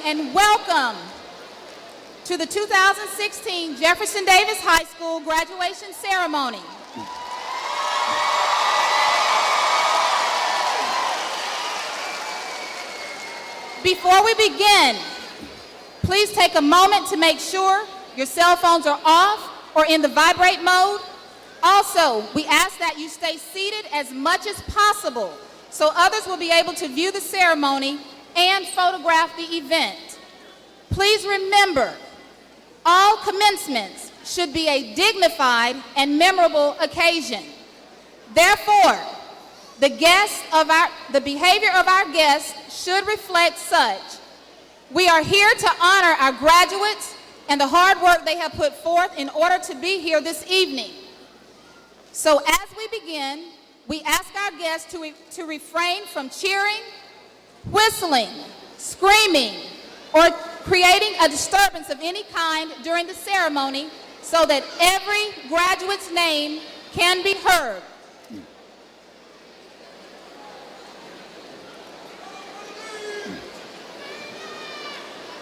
and welcome to the 2016 Jefferson Davis High School graduation ceremony. Before we begin, please take a moment to make sure your cell phones are off or in the vibrate mode. Also, we ask that you stay seated as much as possible so others will be able to view the ceremony and photograph the event. Please remember, all commencements should be a dignified and memorable occasion. Therefore, the behavior of our guests should reflect such. We are here to honor our graduates and the hard work they have put forth in order to be here this evening. So as we begin, we ask our guests to refrain from cheering, whistling, screaming, or creating a disturbance of any kind during the ceremony so that every graduate's name can be heard.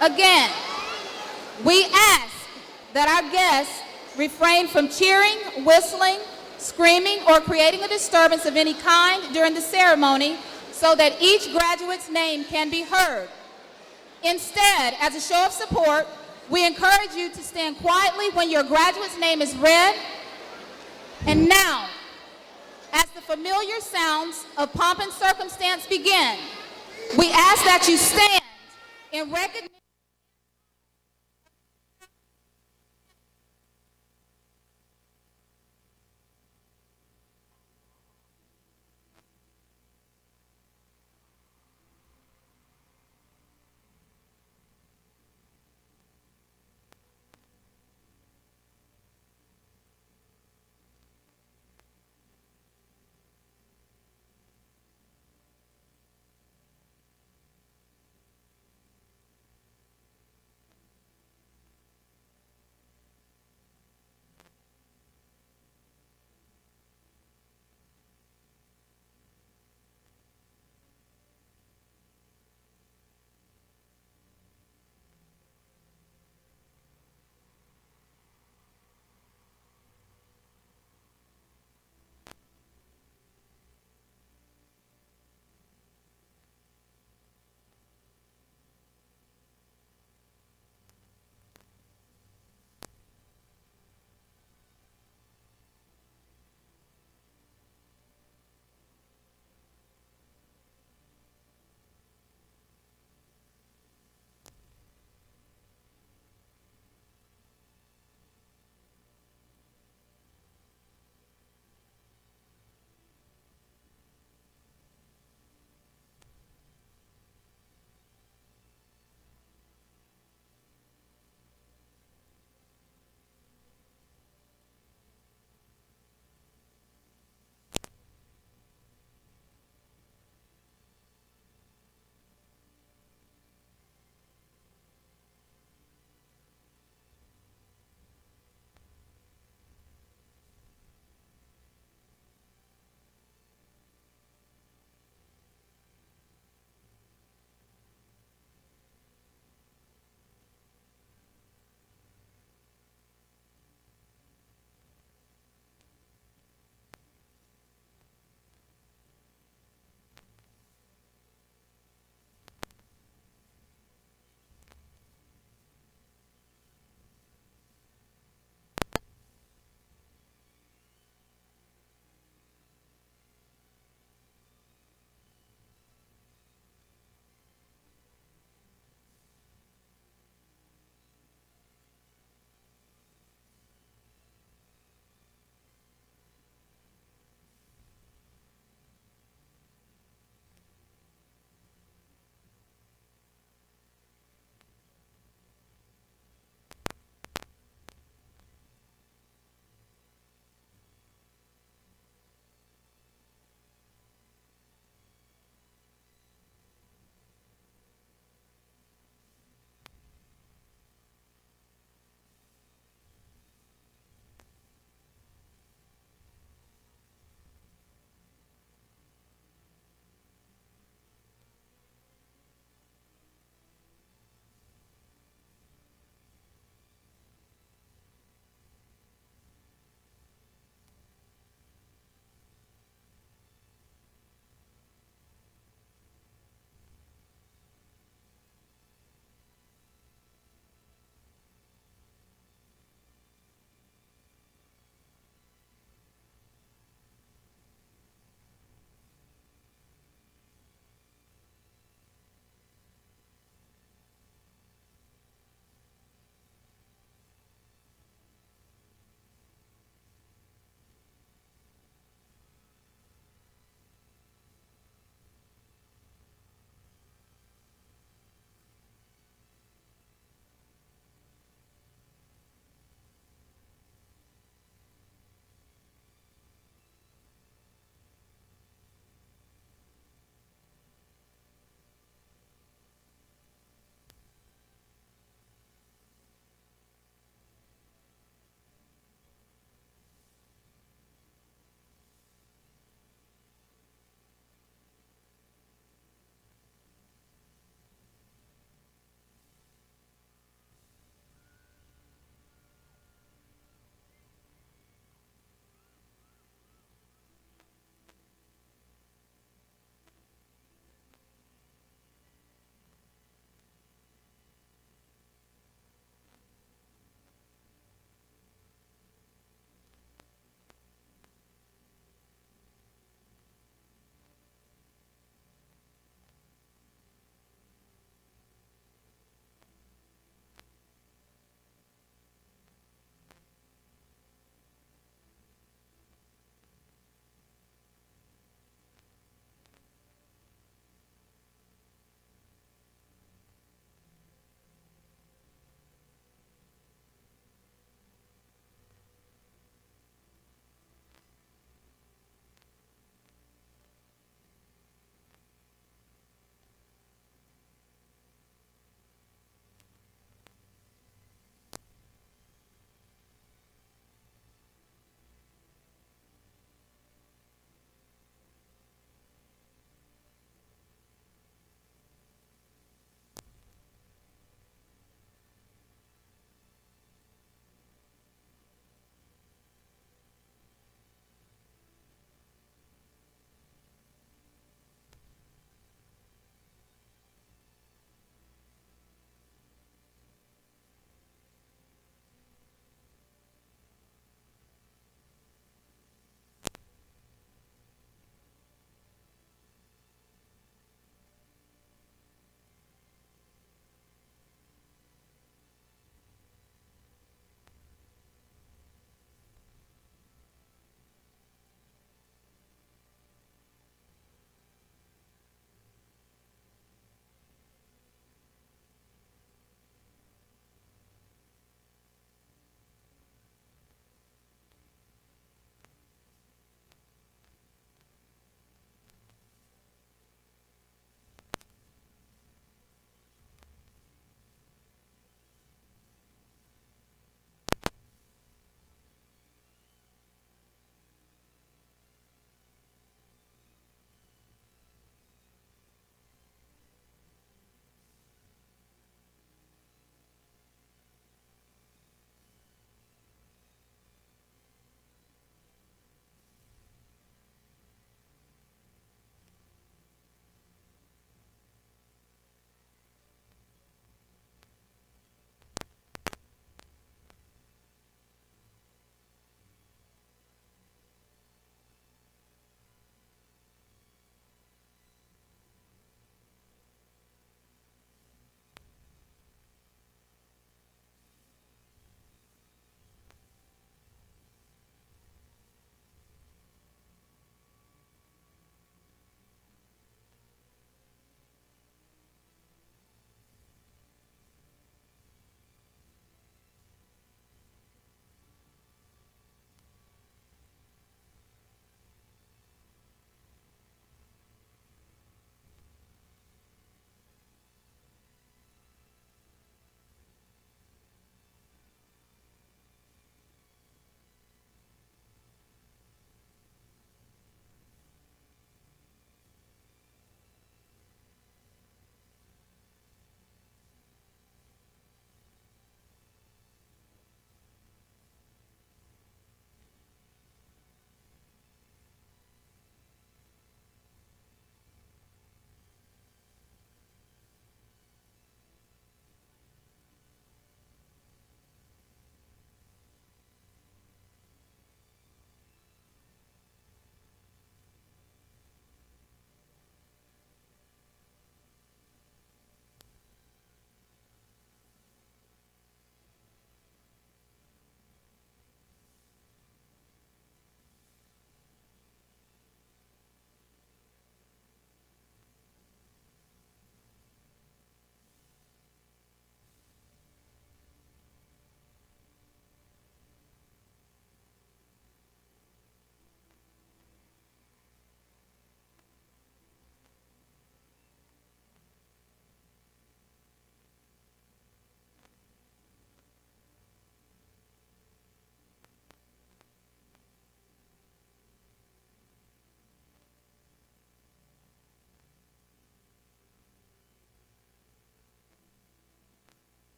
Again, we ask that our guests refrain from cheering, whistling, screaming, or creating a disturbance of any kind during the ceremony so that each graduate's name can be heard. Instead, as a show of support, we encourage you to stand quietly when your graduate's name is read. And now, as the familiar sounds of pomp and circumstance begin, we ask that you stand in recognition.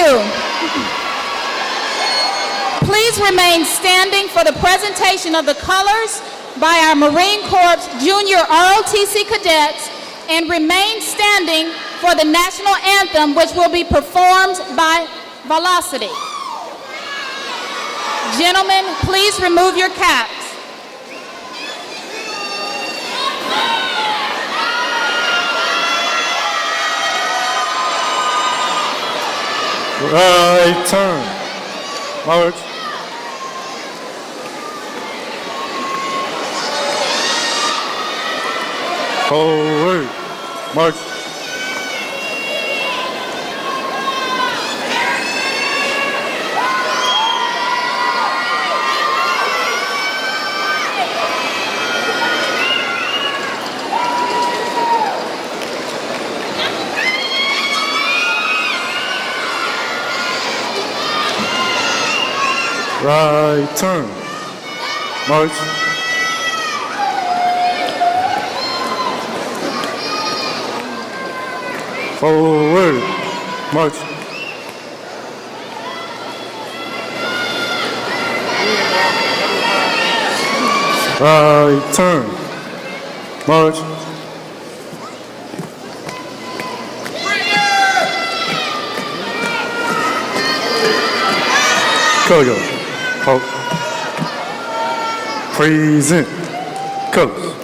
you. Please remain standing for the presentation of the colors by our Marine Corps Junior ROTC cadets, and remain standing for the national anthem, which will be performed by Velocity. Gentlemen, please remove your caps. Right turn. March. Forward. March. Right turn. March. Forward. March. Right turn. March. Color. Halt. Present. Colors.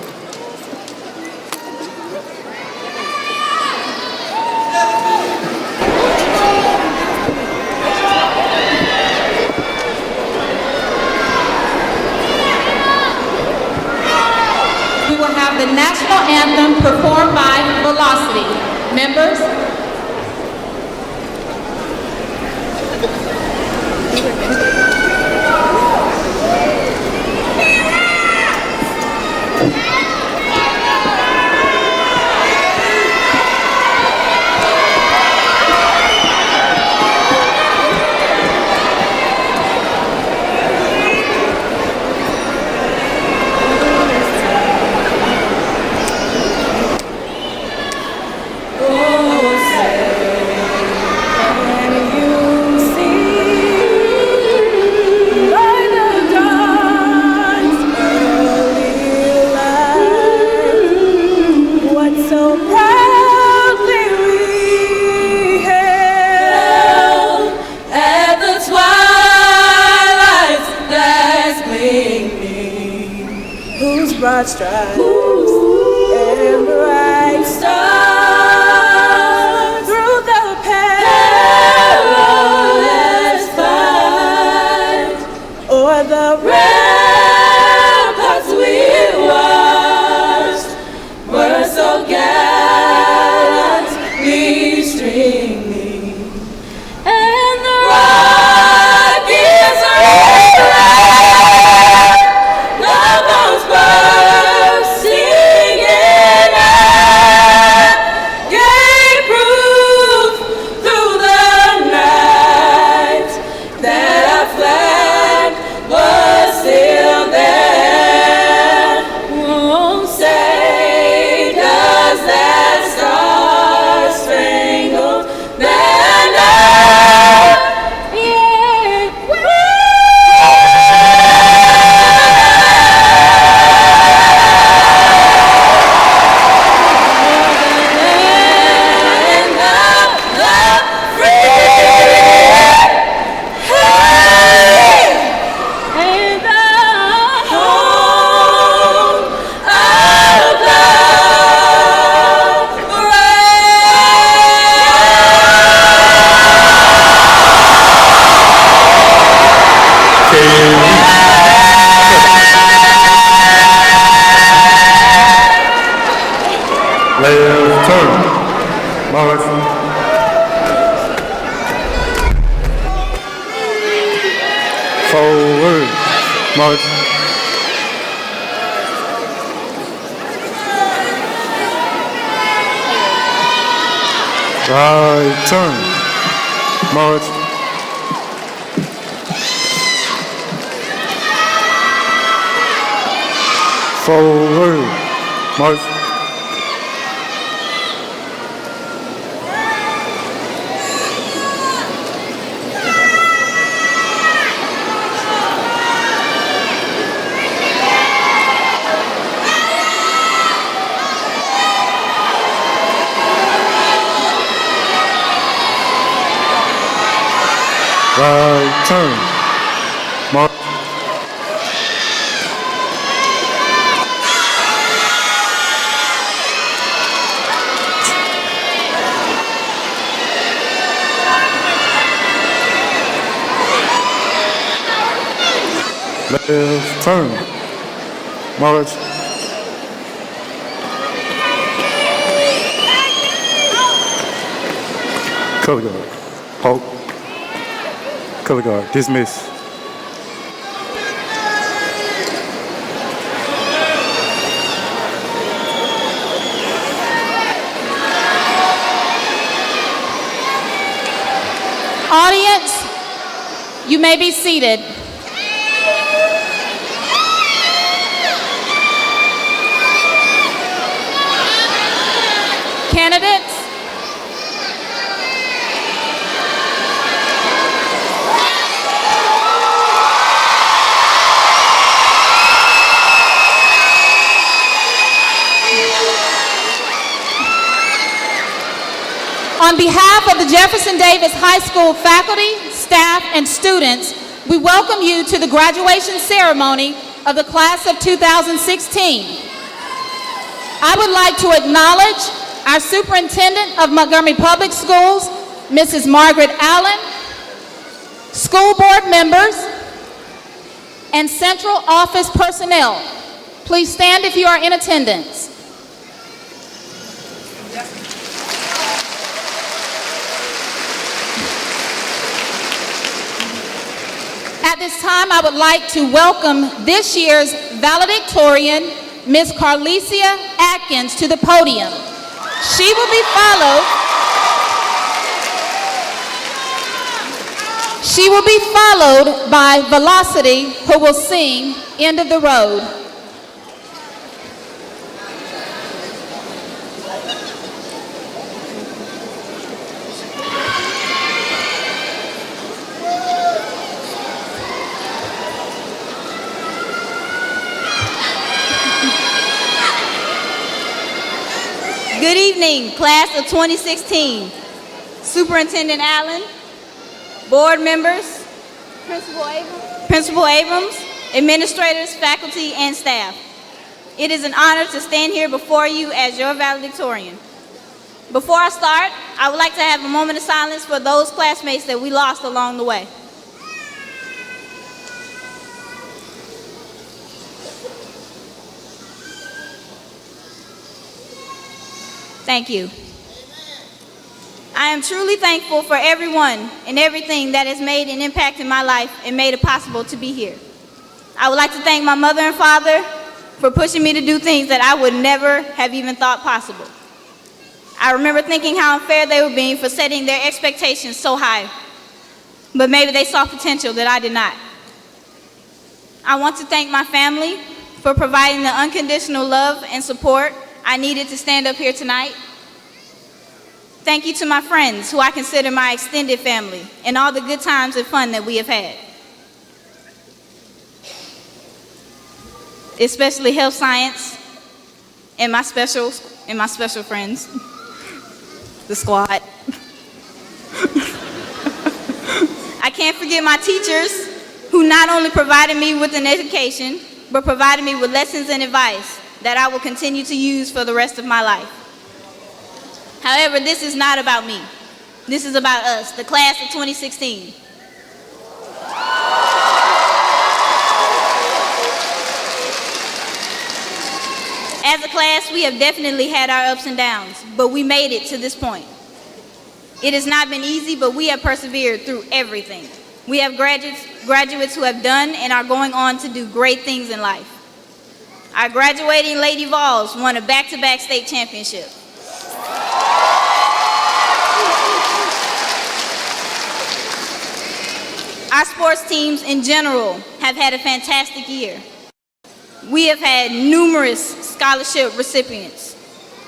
We will have the national anthem performed by Velocity. Members? Broad stripes and bright stars through the perilous fight, o'er the ramparts we watched, were so gallantly streaming, and the Rockies Left turn. March. Forward. March. Right turn. March. Forward. March. Right turn. March. Left turn. March. Color guard. Halt. Color guard. Dismiss. Audience, you may be seated. Candidates, on behalf of the Jefferson Davis High School faculty, staff, and students, we welcome you to the graduation ceremony of the class of 2016. I would like to acknowledge our Superintendent of Montgomery Public Schools, Mrs. Margaret Allen, school board members, and central office personnel. Please stand if you are in attendance. At this time, I would like to welcome this year's valedictorian, Ms. Carlicia Atkins, to the podium. She will be followed by Velocity, who will sing End of the Road. Good evening, class of 2016. Superintendent Allen, board members, Principal Abrams, administrators, faculty, and staff. It is an honor to stand here before you as your valedictorian. Before I start, I would like to have a moment of silence for those classmates that we lost along the way. Thank you. I am truly thankful for everyone and everything that has made an impact in my life and made it possible to be here. I would like to thank my mother and father for pushing me to do things that I would never have even thought possible. I remember thinking how unfair they were being for setting their expectations so high, but maybe they saw potential that I did not. I want to thank my family for providing the unconditional love and support I needed to stand up here tonight. Thank you to my friends, who I consider my extended family, and all the good times and fun that we have had. Especially health science and my special friends, the squad. I can't forget my teachers, who not only provided me with an education, but provided me with lessons and advice that I will continue to use for the rest of my life. However, this is not about me. This is about us, the class of 2016. As a class, we have definitely had our ups and downs, but we made it to this point. It has not been easy, but we have persevered through everything. We have graduates who have done and are going on to do great things in life. Our graduating Lady Vols won a back-to-back state championship. Our sports teams in general have had a fantastic year. We have had numerous scholarship recipients.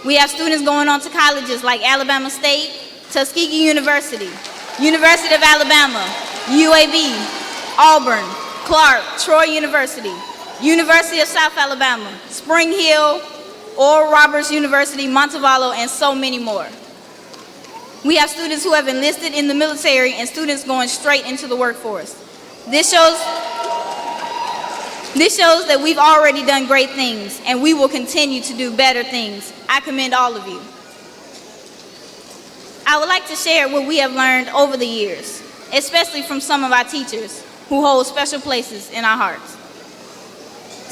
We have students going on to colleges like Alabama State, Tuskegee University, University of Alabama, UAB, Auburn, Clark, Troy University, University of South Alabama, Spring Hill, Oral Roberts University, Montevallo, and so many more. We have students who have enlisted in the military and students going straight into the workforce. This shows that we've already done great things and we will continue to do better things. I commend all of you. I would like to share what we have learned over the years, especially from some of our teachers who hold special places in our hearts,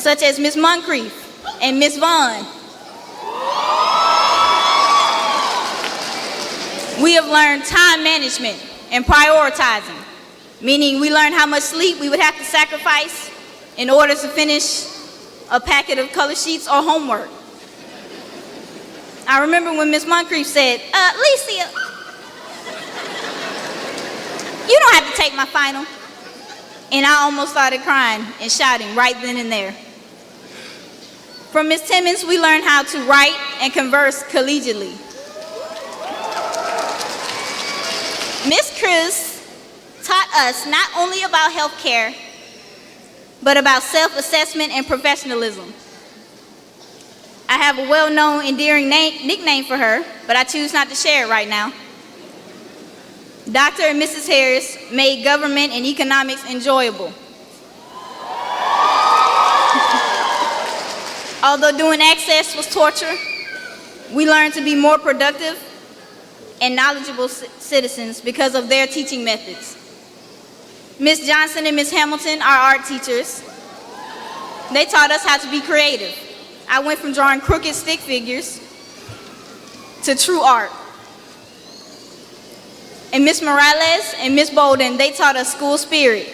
such as Ms. Moncrief and Ms. Vaughn. We have learned time management and prioritizing, meaning we learned how much sleep we would have to sacrifice in order to finish a packet of color sheets or homework. I remember when Ms. Moncrief said, Licia, you don't have to take my final. And I almost started crying and shouting right then and there. From Ms. Timmons, we learned how to write and converse collegiately. Ms. Cruz taught us not only about healthcare, but about self-assessment and professionalism. I have a well-known, endearing nickname for her, but I choose not to share it right now. Dr. and Mrs. Harris made government and economics enjoyable. Although doing access was torture, we learned to be more productive and knowledgeable citizens because of their teaching methods. Ms. Johnson and Ms. Hamilton are art teachers. They taught us how to be creative. I went from drawing crooked stick figures to true art. And Ms. Morales and Ms. Bolden, they taught us school spirit.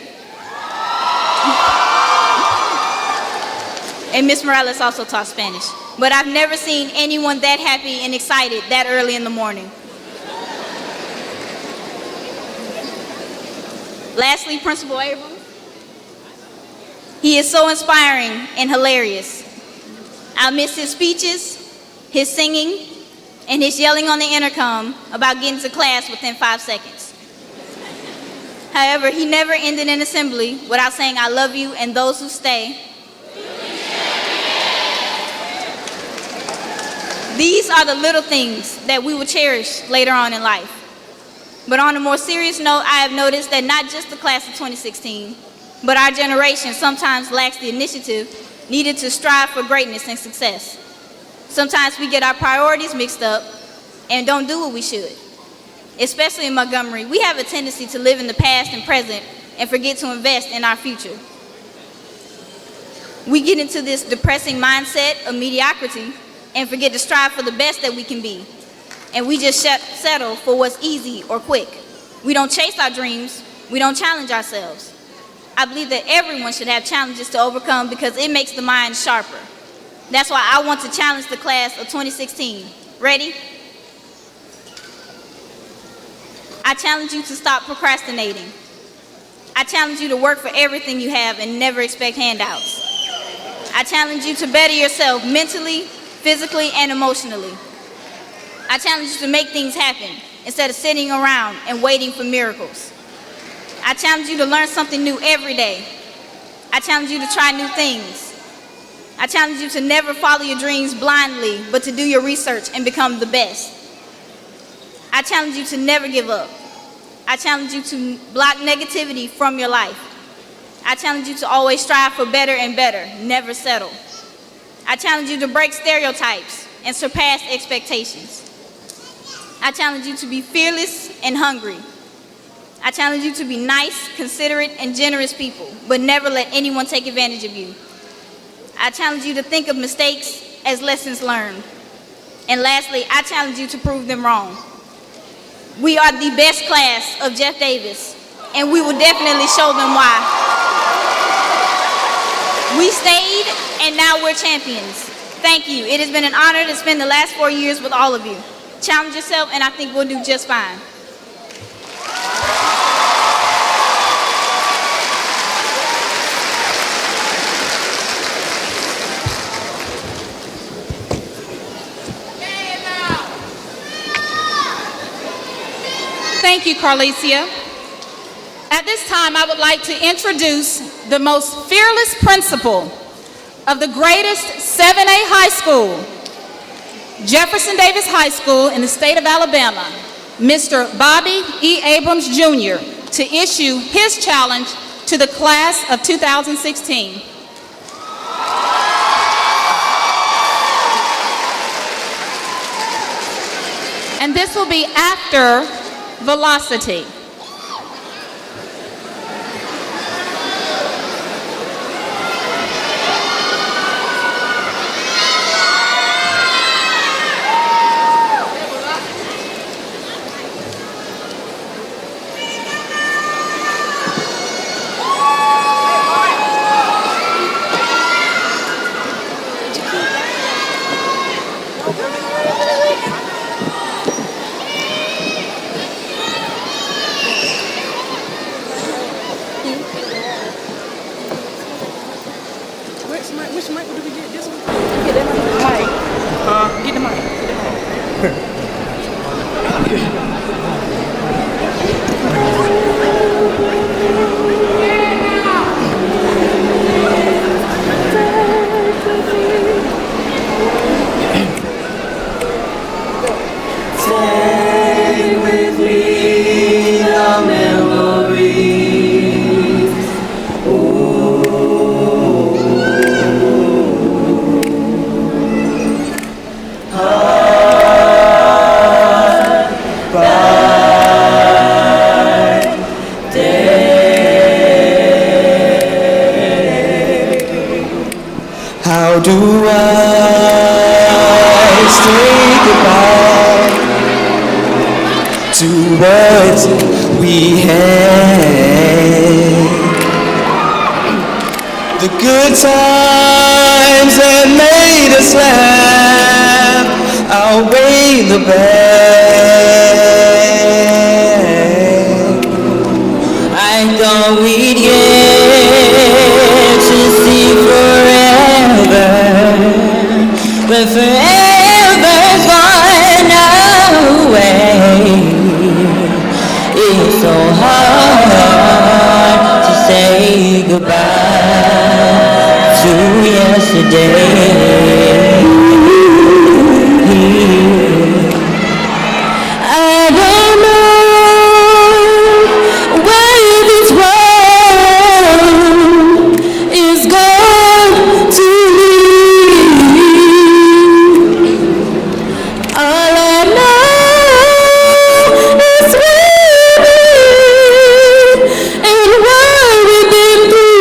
And Ms. Morales also taught Spanish. But I've never seen anyone that happy and excited that early in the morning. Lastly, Principal Abrams. He is so inspiring and hilarious. I'll miss his speeches, his singing, and his yelling on the intercom about getting to class within 5 seconds. However, he never ended an assembly without saying, I love you, and those who stay. These are the little things that we will cherish later on in life. But on a more serious note, I have noticed that not just the class of 2016, but our generation sometimes lacks the initiative needed to strive for greatness and success. Sometimes we get our priorities mixed up and don't do what we should. Especially in Montgomery, we have a tendency to live in the past and present and forget to invest in our future. We get into this depressing mindset of mediocrity and forget to strive for the best that we can be. And we just settle for what's easy or quick. We don't chase our dreams, we don't challenge ourselves. I believe that everyone should have challenges to overcome because it makes the mind sharper. That's why I want to challenge the class of 2016. Ready? I challenge you to stop procrastinating. I challenge you to work for everything you have and never expect handouts. I challenge you to better yourself mentally, physically, and emotionally. I challenge you to make things happen instead of sitting around and waiting for miracles. I challenge you to learn something new every day. I challenge you to try new things. I challenge you to never follow your dreams blindly, but to do your research and become the best. I challenge you to never give up. I challenge you to block negativity from your life. I challenge you to always strive for better and better, never settle. I challenge you to break stereotypes and surpass expectations. I challenge you to be fearless and hungry. I challenge you to be nice, considerate, and generous people, but never let anyone take advantage of you. I challenge you to think of mistakes as lessons learned. And lastly, I challenge you to prove them wrong. We are the best class of Jeff Davis, and we will definitely show them why. We stayed, and now we're champions. Thank you. It has been an honor to spend the last 4 years with all of you. Challenge yourself, and I think we'll do just fine. Thank you, Carlicia. At this time, I would like to introduce the most fearless principal of the greatest 7A high school, Jefferson Davis High School in the state of Alabama. Mr. Bobby E. Abrams Jr. to issue his challenge to the class of 2016. And this will be after velocity. Which mic do we get? This one? Get that mic. Get the mic. Stay with me, the memories. Heart by day. How do I say goodbye to what we had? The good times that made us laugh outweigh the bad. I thought we'd get to see forever, but forever's gone away. It's so hard to say goodbye to yesterday. I don't know where this world is going to lead. All I know is we've been and what we've been through.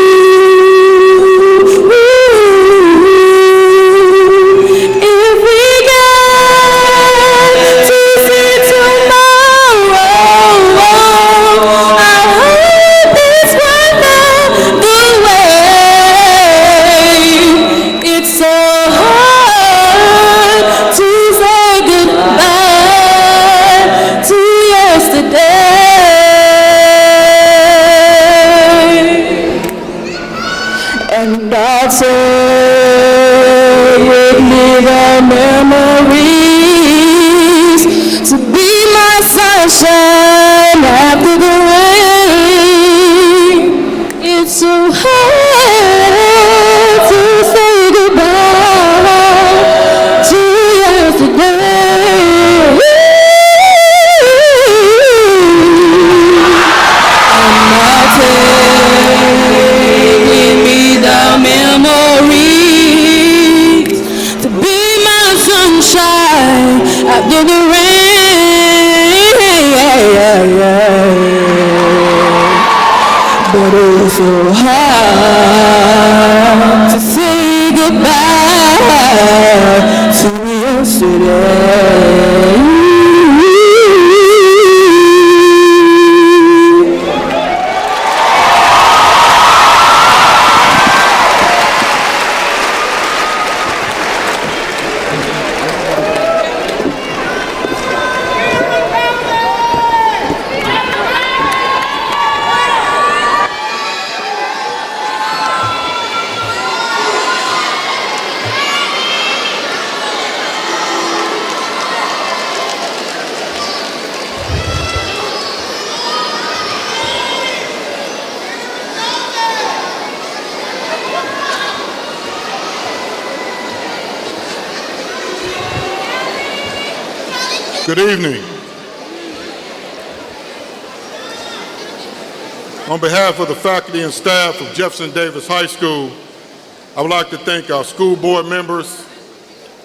If we got to see tomorrow, I hope this one know the way. It's so hard to say goodbye to yesterday. And I'll take with me the memories to be my sunshine after the rain. It's so hard to say goodbye to yesterday. And I'll take with me the memories to be my sunshine after the rain. But it's so hard to say goodbye to yesterday. Good evening. On behalf of the faculty and staff of Jefferson Davis High School, I would like to thank our school board members.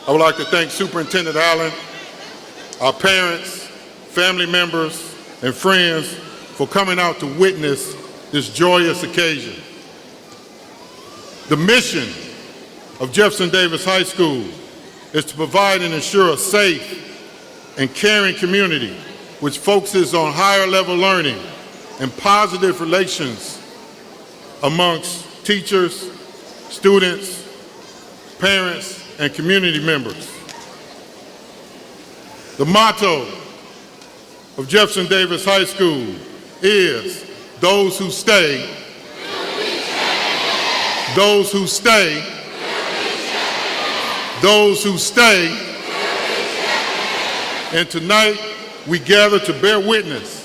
I would like to thank Superintendent Allen, our parents, family members, and friends for coming out to witness this joyous occasion. The mission of Jefferson Davis High School is to provide and ensure a safe and caring community which focuses on higher level learning and positive relations amongst teachers, students, parents, and community members. The motto of Jefferson Davis High School is, those who stay, those who stay, those who stay. And tonight, we gather to bear witness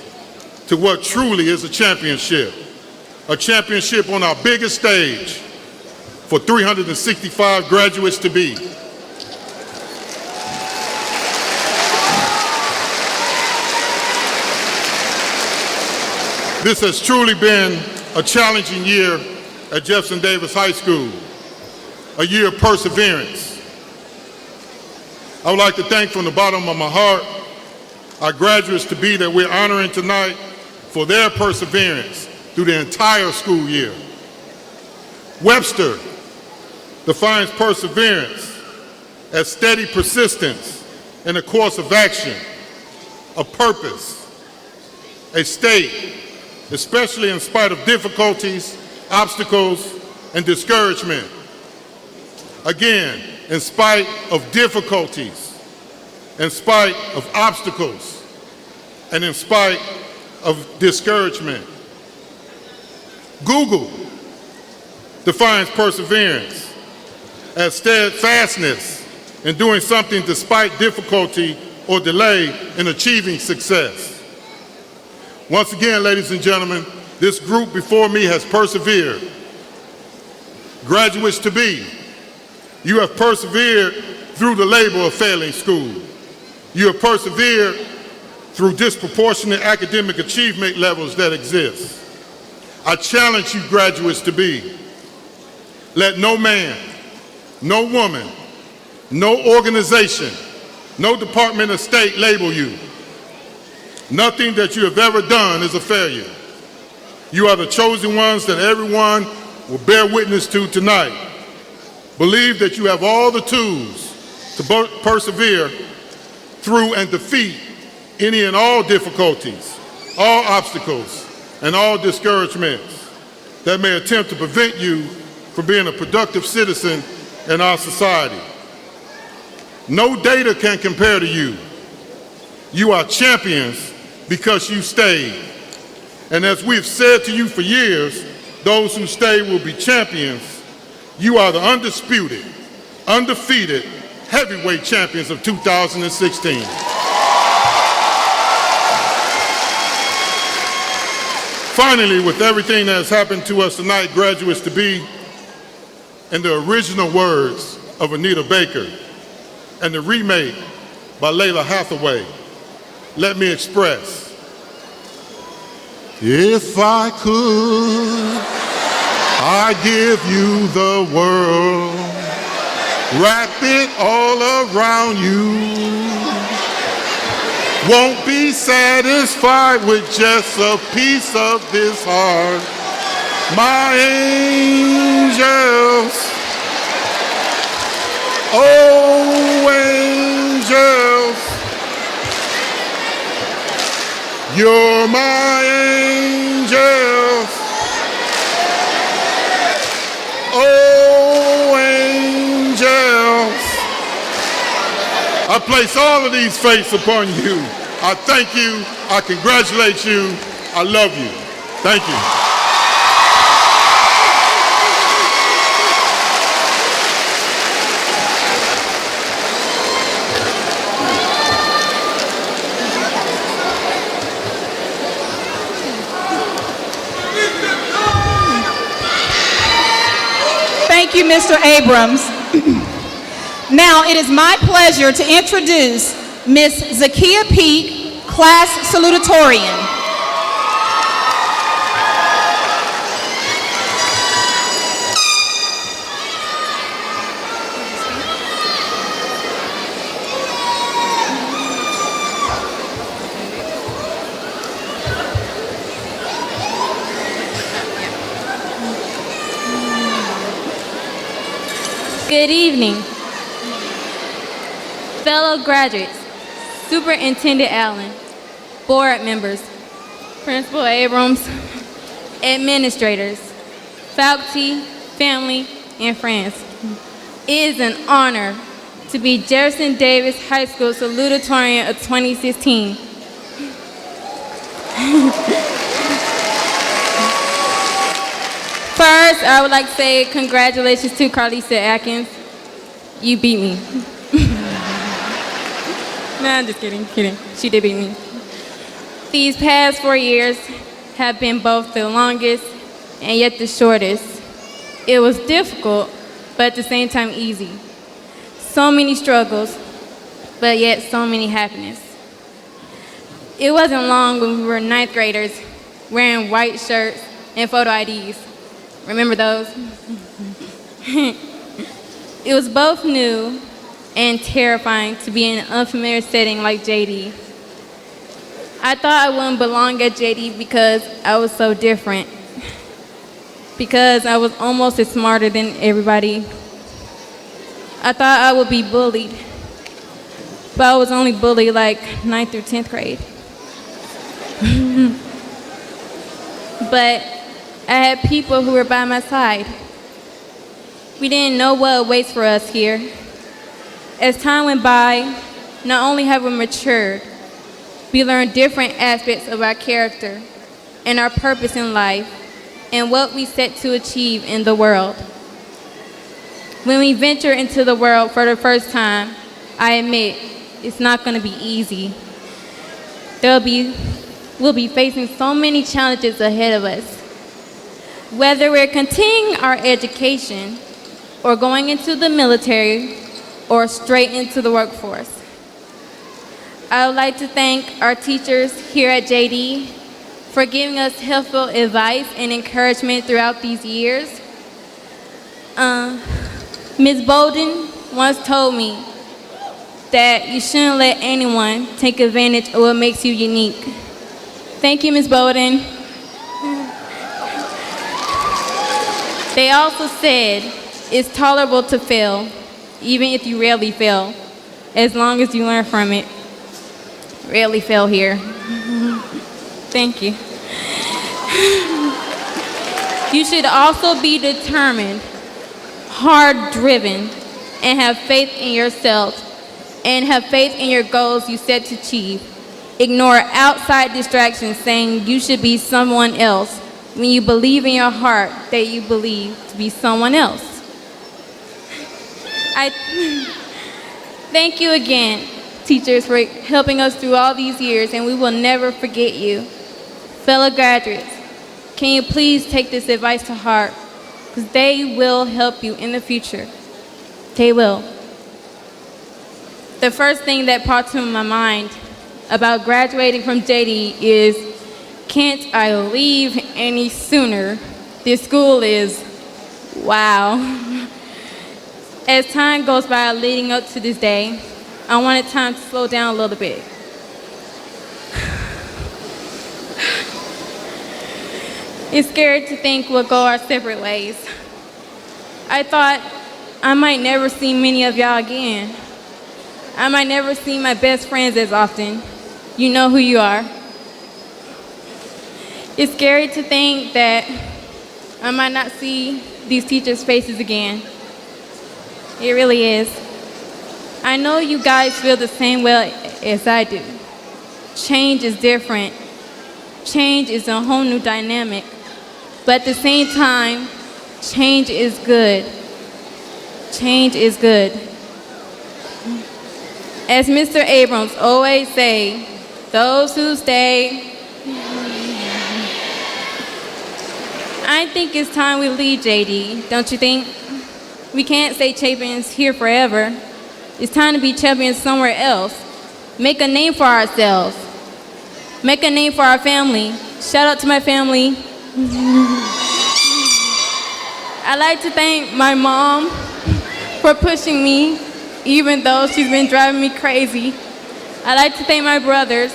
to what truly is a championship on our biggest stage for 365 graduates to be. This has truly been a challenging year at Jefferson Davis High School, a year of perseverance. I would like to thank from the bottom of my heart our graduates to be that we're honoring tonight for their perseverance through the entire school year. Webster defines perseverance as steady persistence in a course of action, a purpose, a state, especially in spite of difficulties, obstacles, and discouragement. Again, in spite of difficulties, in spite of obstacles, and in spite of discouragement. Google defines perseverance as steadfastness in doing something despite difficulty or delay in achieving success. Once again, ladies and gentlemen, this group before me has persevered. Graduates to be, you have persevered through the labor of failing school. You have persevered through disproportionate academic achievement levels that exist. I challenge you graduates to be, let no man, no woman, no organization, no department of state label you. Nothing that you have ever done is a failure. You are the chosen ones that everyone will bear witness to tonight. Believe that you have all the tools to persevere through and defeat any and all difficulties, all obstacles, and all discouragements that may attempt to prevent you from being a productive citizen in our society. No data can compare to you. You are champions because you stayed. And as we've said to you for years, those who stay will be champions. You are the undisputed, undefeated heavyweight champions of 2016. Finally, with everything that has happened to us tonight, graduates to be, in the original words of Anita Baker and the remake by Layla Hathaway, let me express, if I could, I'd give you the world, wrap it all around you. Won't be satisfied with just a piece of this heart. My angels, oh angels, you're my angels, oh angels. I place all of these faiths upon you. I thank you, I congratulate you, I love you. Thank you. Thank you, Mr. Abrams. Now it is my pleasure to introduce Ms. Zakia Peak, class salutatorian. Good evening. Fellow graduates, Superintendent Allen, board members, Principal Abrams, administrators, faculty, family, and friends. It is an honor to be Jefferson Davis High School salutatorian of 2016. First, I would like to say congratulations to Carlisa Atkins. You beat me. No, I'm just kidding. She did beat me. These past 4 years have been both the longest and yet the shortest. It was difficult, but at the same time easy. So many struggles, but yet so many happiness. It wasn't long when we were ninth graders wearing white shirts and photo IDs. Remember those? It was both new and terrifying to be in an unfamiliar setting like JD. I thought I wouldn't belong at JD because I was so different. Because I was almost as smarter than everybody. I thought I would be bullied, but I was only bullied like 9th through 10th grade. But I had people who were by my side. We didn't know what awaits for us here. As time went by, not only have we matured, we learned different aspects of our character and our purpose in life and what we set to achieve in the world. When we venture into the world for the first time, I admit it's not going to be easy. We'll be facing so many challenges ahead of us. Whether we're continuing our education or going into the military or straight into the workforce. I would like to thank our teachers here at JD for giving us helpful advice and encouragement throughout these years. Ms. Bolden once told me that you shouldn't let anyone take advantage of what makes you unique. Thank you, Ms. Bolden. They also said it's tolerable to fail, even if you rarely fail, as long as you learn from it. Rarely fail here. Thank you. You should also be determined, hard-driven, and have faith in yourself, and have faith in your goals you set to achieve. Ignore outside distractions saying you should be someone else when you believe in your heart that you believe to be someone else. I thank you again, teachers, for helping us through all these years, and we will never forget you. Fellow graduates, can you please take this advice to heart? Because they will help you in the future. They will. The first thing that popped to my mind about graduating from JD is, can't I leave any sooner? This school is wow. As time goes by leading up to this day, I wanted time to slow down a little bit. It's scary to think we'll go our separate ways. I thought I might never see many of y'all again. I might never see my best friends as often. You know who you are. It's scary to think that I might not see these teachers' faces again. It really is. I know you guys feel the same way as I do. Change is different. Change is a whole new dynamic. But at the same time, change is good. Change is good. As Mr. Abrams always say, those who stay. I think it's time we leave JD, don't you think? We can't stay champions here forever. It's time to be champions somewhere else. Make a name for ourselves. Make a name for our family. Shout out to my family. I'd like to thank my mom for pushing me, even though she's been driving me crazy. I'd like to thank my brothers.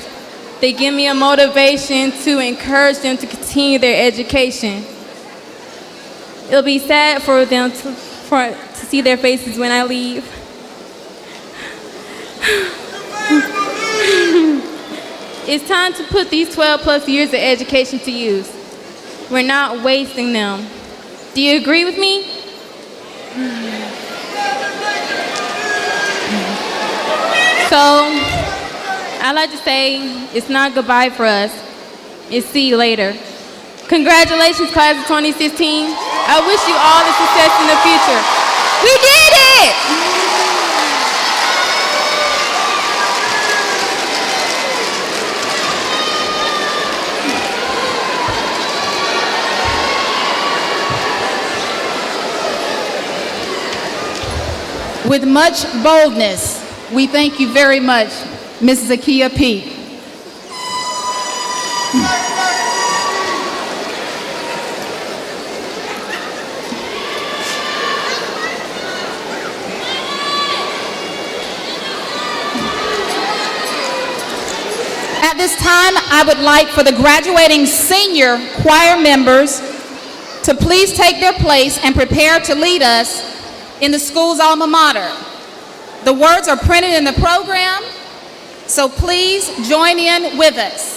They give me a motivation to encourage them to continue their education. It'll be sad for them to see their faces when I leave. It's time to put these 12 plus years of education to use. We're not wasting them. Do you agree with me? So, I'd like to say it's not goodbye for us. It's see you later. Congratulations, class of 2016. I wish you all the success in the future. We did it! With much boldness, we thank you very much, Mrs. Akia Peak. At this time, I would like for the graduating senior choir members to please take their place and prepare to lead us in the school's alma mater. The words are printed in the program, so please join in with us.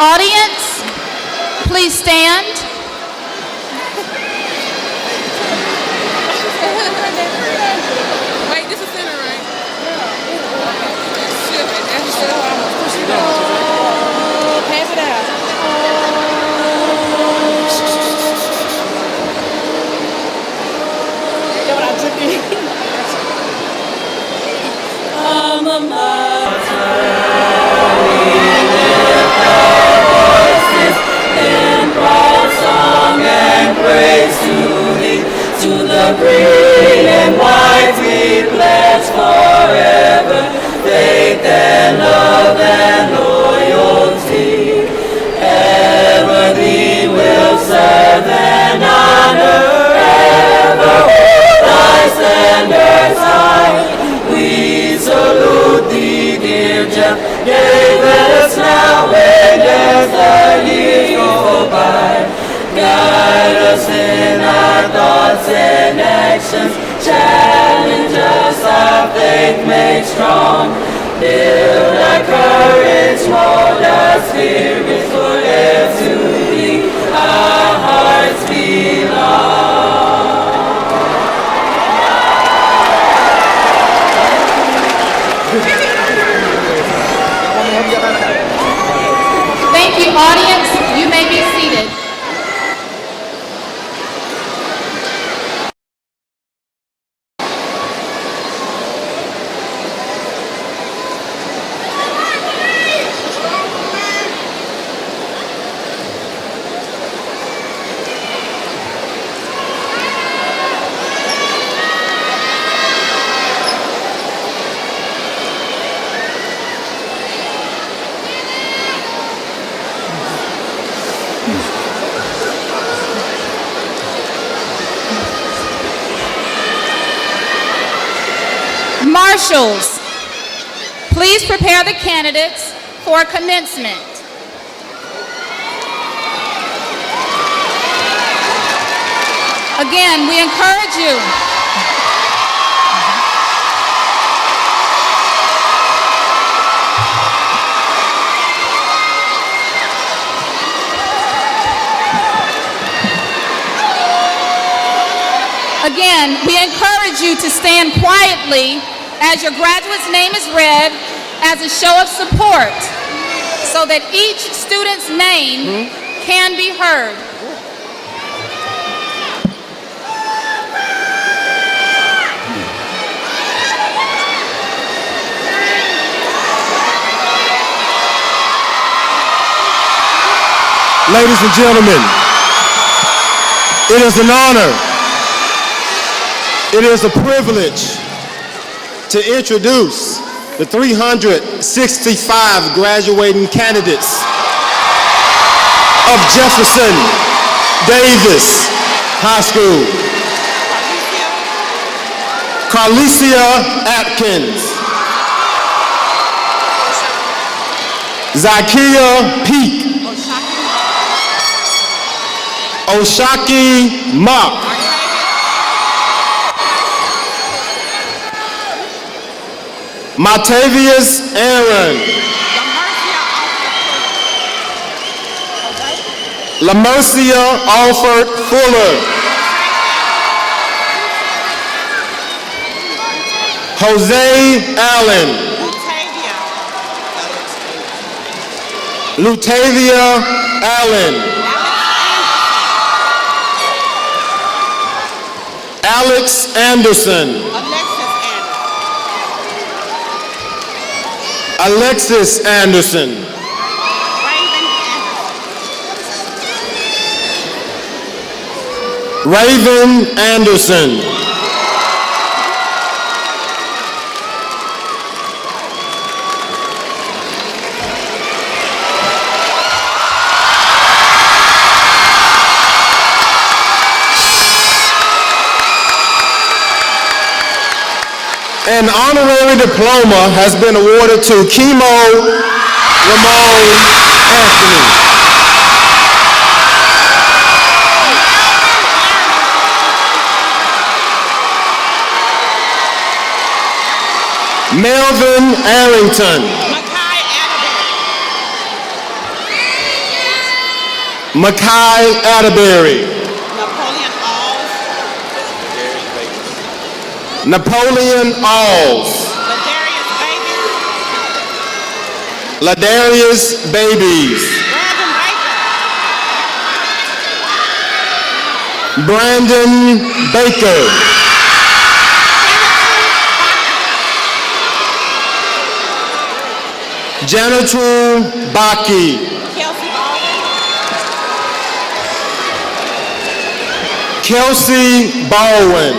Audience, please stand. Wait, this is center, right? Shit, that's so almost push it up. Pass it out. That's what I took in. Green and white we pledge forever, faith and love and loyalty. Ever thee will serve and honor, ever hold thy standards high. We salute thee, dear Jeff, gave us now when as the years go by. Guide us in our thoughts and actions, challenge us, our faith make strong. Build our courage, mold our spirits, forever to thee our hearts belong. Thank you, audience. You may be seated. Marshals, please prepare the candidates for commencement. Again, we encourage you. Again, we encourage you to stand quietly as your graduate's name is read as a show of support so that each student's name can be heard. Ladies and gentlemen, it is an honor, it is a privilege to introduce the 365 graduating candidates of Jefferson Davis High School. Carlicia Atkins. Zakia Peak. Oshaki Mock. Matavius Aaron. Lamercia Alford Fuller. Jose Allen. Lutavia Allen. Alex Anderson. Alexis Anderson. Raven Anderson. An honorary diploma has been awarded to Kimo Ramon Anthony. Melvin Arrington. Makai Atterbury. Napoleon Alls. Ladarius Babies. Brandon Baker. Janitor Baki. Kelsey Baldwin.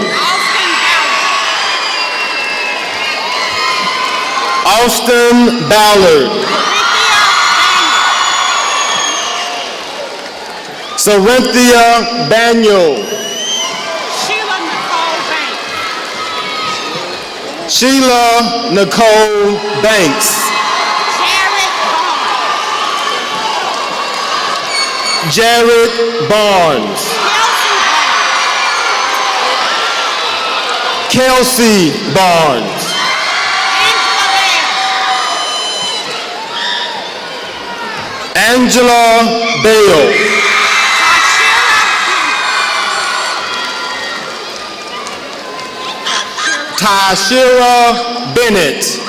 Austin Ballard. Sarinthia Daniel. Sheila Nicole Banks. Jared Barnes. Kelsey Barnes. Angela Bale. Tashira Bennett.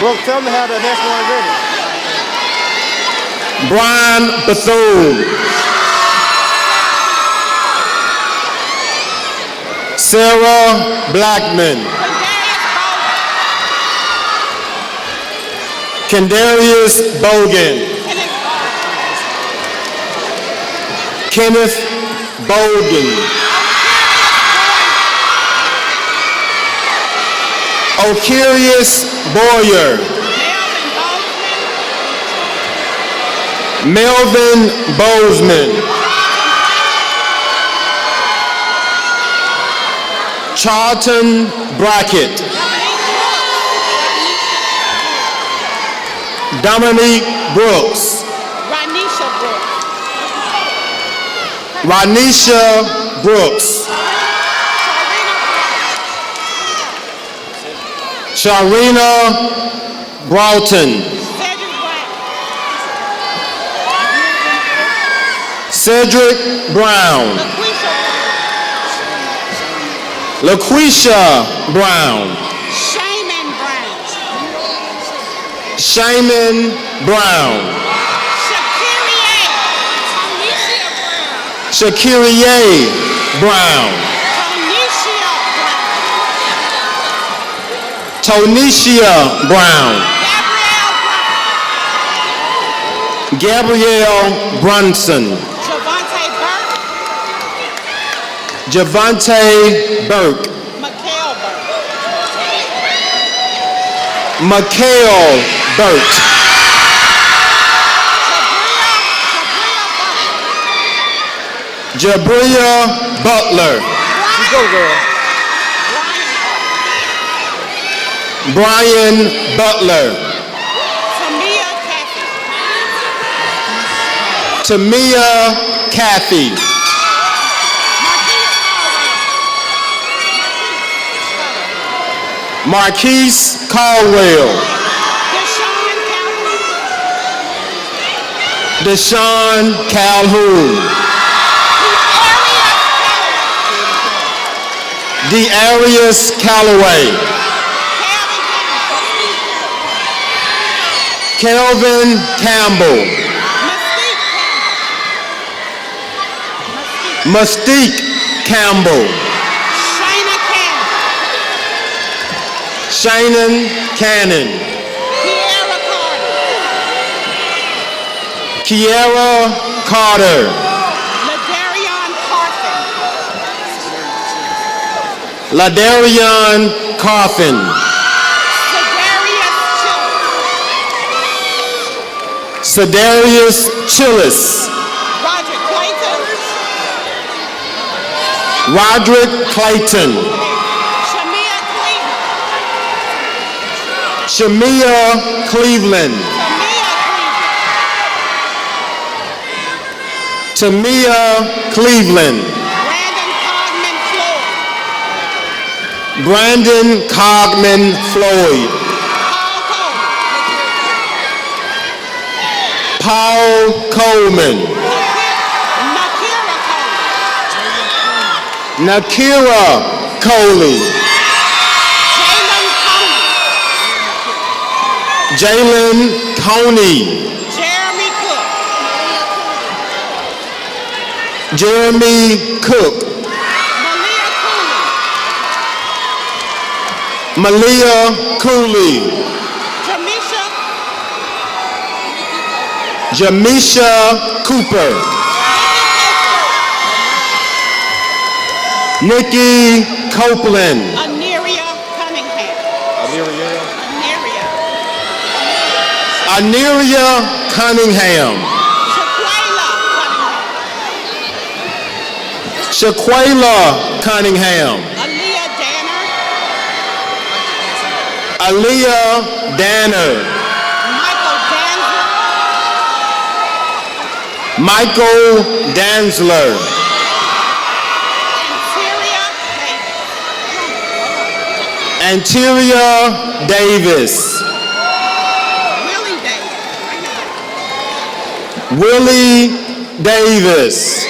Brooke, tell me how the next one is ready. Brian Bethune. Sarah Blackman. Kendarius Bogan. Kenneth Bogan. Okirius Boyer. Melvin Bozeman. Charlton Brackett. Dominique Brooks. Ranisha Brooks. Sharina Broughton. Cedric Brown. LaQuisha Brown. Shaman Brown. Shakirie Brown. Tonicia Brown. Gabrielle Brunson. Javante Burke. Javante Burke. Mikhail Burke. Mikhail Burke. Jabria Butler. Go, girl. Brian Butler. Tamia Kathy. Marquise Caldwell. Deshaun Calhoun. Dearius Calloway. Kelvin Campbell. Mystique Campbell. Shannon Cannon. Kiera Carter. Ladarian Coffin. Sedarius Chillis. Roderick Clayton. Shamia Cleveland. Tamia Cleveland. Brandon Cogman Floyd. Paul Coleman. Nakira Coley. Jalen Coney. Jeremy Cook. Malia Cooley. Jamisha Cooper. Nikki Copeland. Aneria Cunningham. Shaquela Cunningham. Aaliyah Danner. Michael Danzler. Anteria Davis. Willie Davis.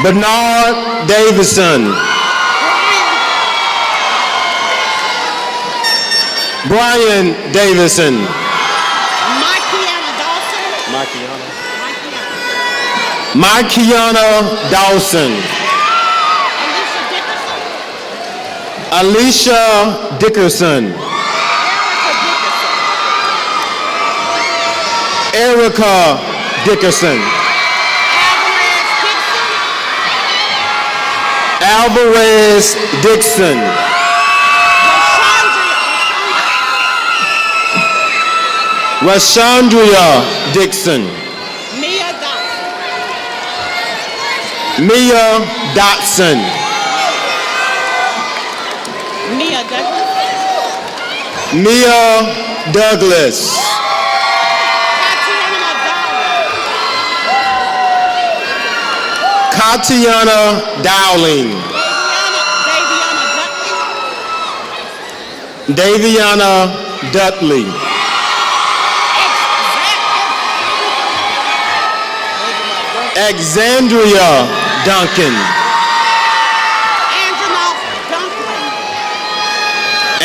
Bernard Davison. Brian Davison. Mykiana Dawson. Alicia Dickerson. Erica Dickerson. Alvarez Dixon. Rashandria Dixon. Mia Dotson. Mia Douglas. Katiana Dowling. Daviana Dudley. Alexandria Duncan.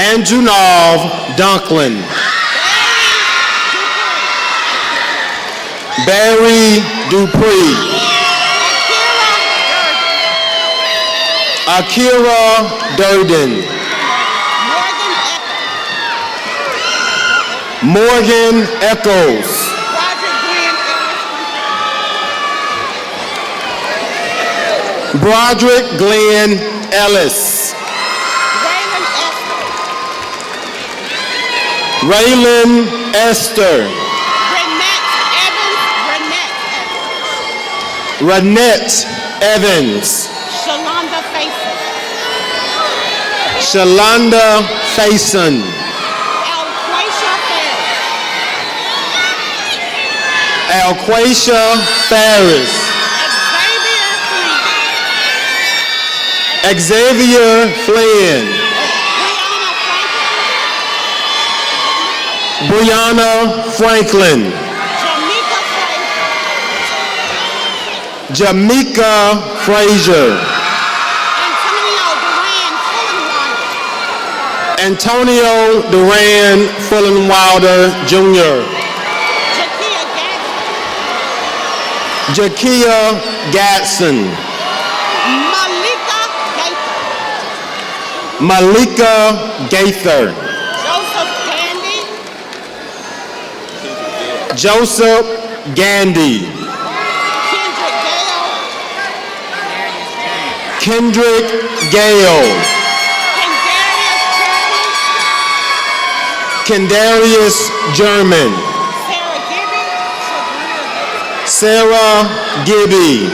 Anjunov Dunklin. Barry Dupree. Akira Durden. Morgan Echols. Broderick Glenn Ellis. Raylan Esther. Renette Evans. Shalonda Faison. Alquacia Ferris. Xavier Flynn. Brianna Franklin. Jamaica Frazier. Antonio Duran Fullenwilder Jr. Jakia Gatson. Malika Gaither. Joseph Gandy. Kendrick Gale. Kendarius German. Sarah Gibby.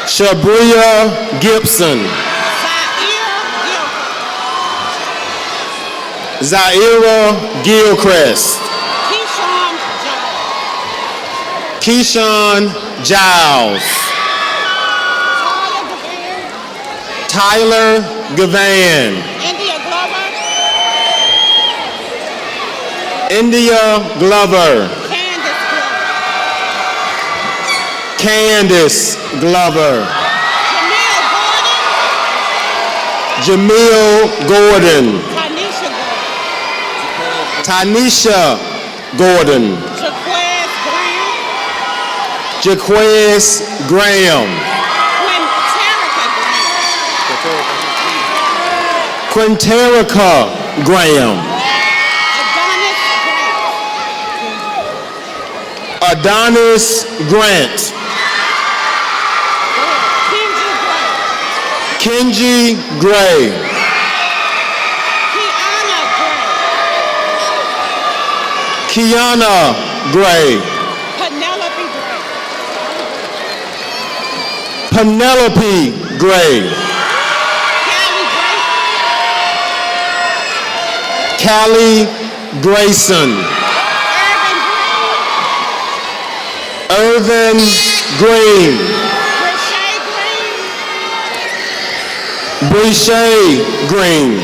Shabria Gibson. Zaira Gilchrist. Keyshawn Giles. Tyler Gavan. India Glover. Candace Glover. Jamil Gordon. Tanisha Gordon. Jaquez Graham. Quinterica Graham. Adonis Grant. Kenji Gray. Kiana Gray. Penelope Gray. Callie Grayson. Irvin Green. Brishay Green.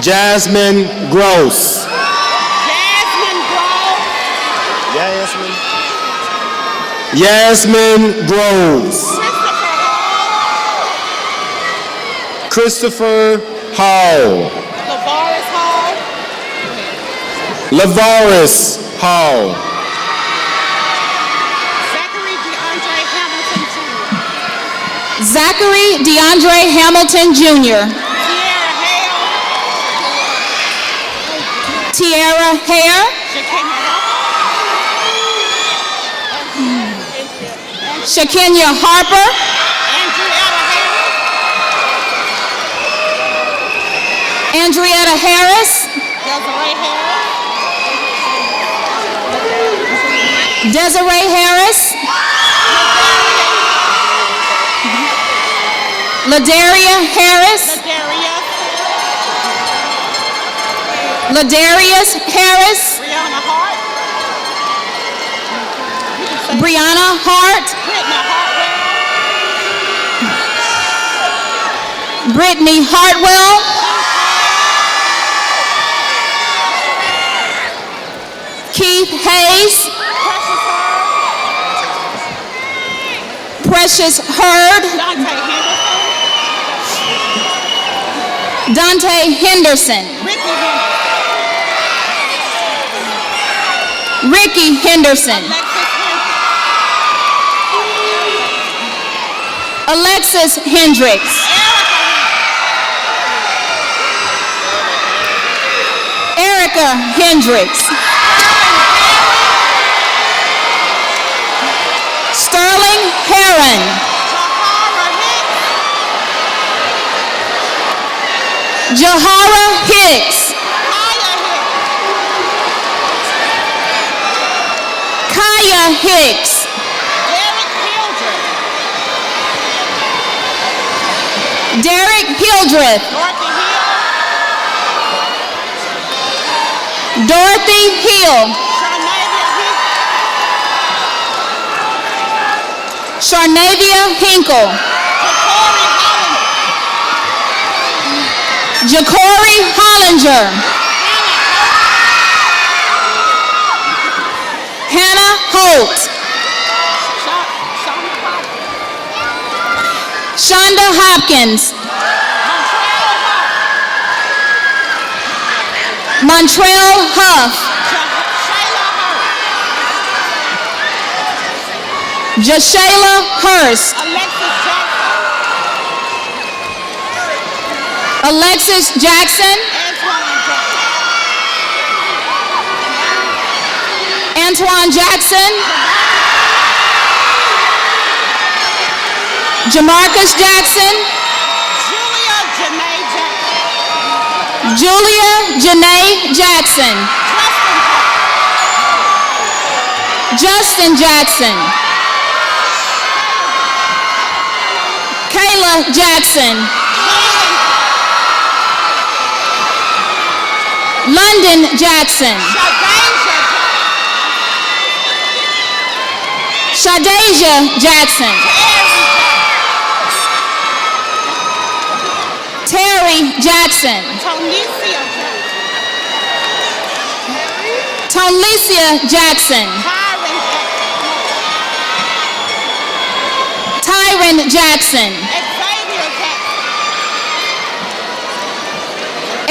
Jasmine Gross. Yasmin Groves. Christopher Hall. Lavaris Hall. Zachary DeAndre Hamilton Jr. Tierra Hare. Shakenya Harper. Andrietta Harris. Desiree Harris. Ladaria Harris. Ladarius Harris. Brianna Hart. Brittany Hartwell. Keith Hayes. Precious Hurd. Dante Henderson. Ricky Henderson. Alexis Hendricks. Erica Hendricks. Sterling Heron. Jahara Hicks. Kaya Hicks. Derek Hildreth. Dorothy Hill. Sharnavia Hinkle. Jacory Hollinger. Hannah Holt. Shonda Hopkins. Montrell Huff. Jashayla Hurst. Alexis Jackson. Antoine Jackson. Jamarcus Jackson. Julia Janae Jackson. Justin Jackson. Kayla Jackson. London Jackson. Shadasia Jackson. Terry Jackson. Tonlesia Jackson. Tyron Jackson.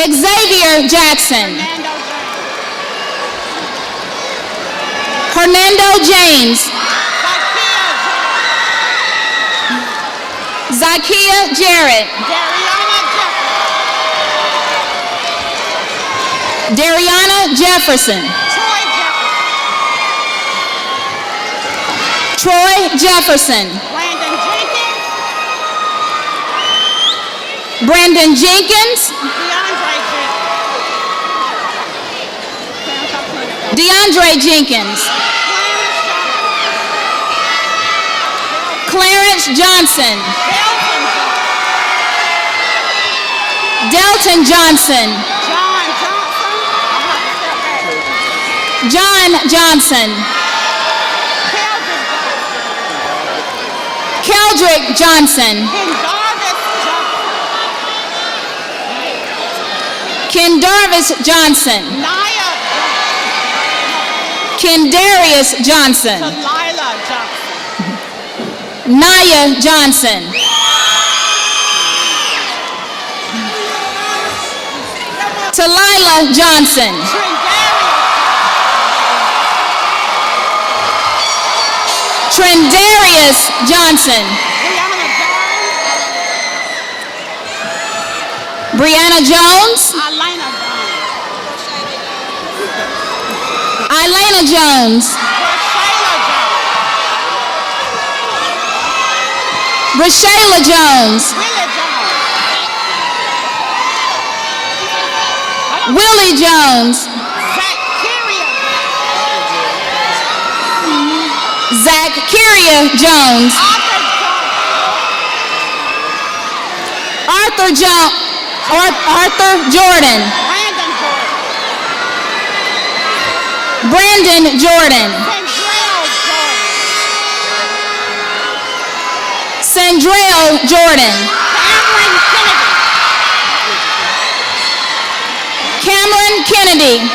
Xavier Jackson. Hernando James. Zakia Jarrett. Dariana Jefferson. Troy Jefferson. Brandon Jenkins. DeAndre Jenkins. Clarence Johnson. Delton Johnson. John Johnson. Keldrick Johnson. Kendarvis Johnson. Kendarius Johnson. Naya Johnson. Talila Johnson. Trendarius Johnson. Brianna Jones. Elena Jones. Rashayla Jones. Willie Jones. Zacharia Jones. Arthur Jordan. Brandon Jordan. Sandrell Jordan. Cameron Kennedy.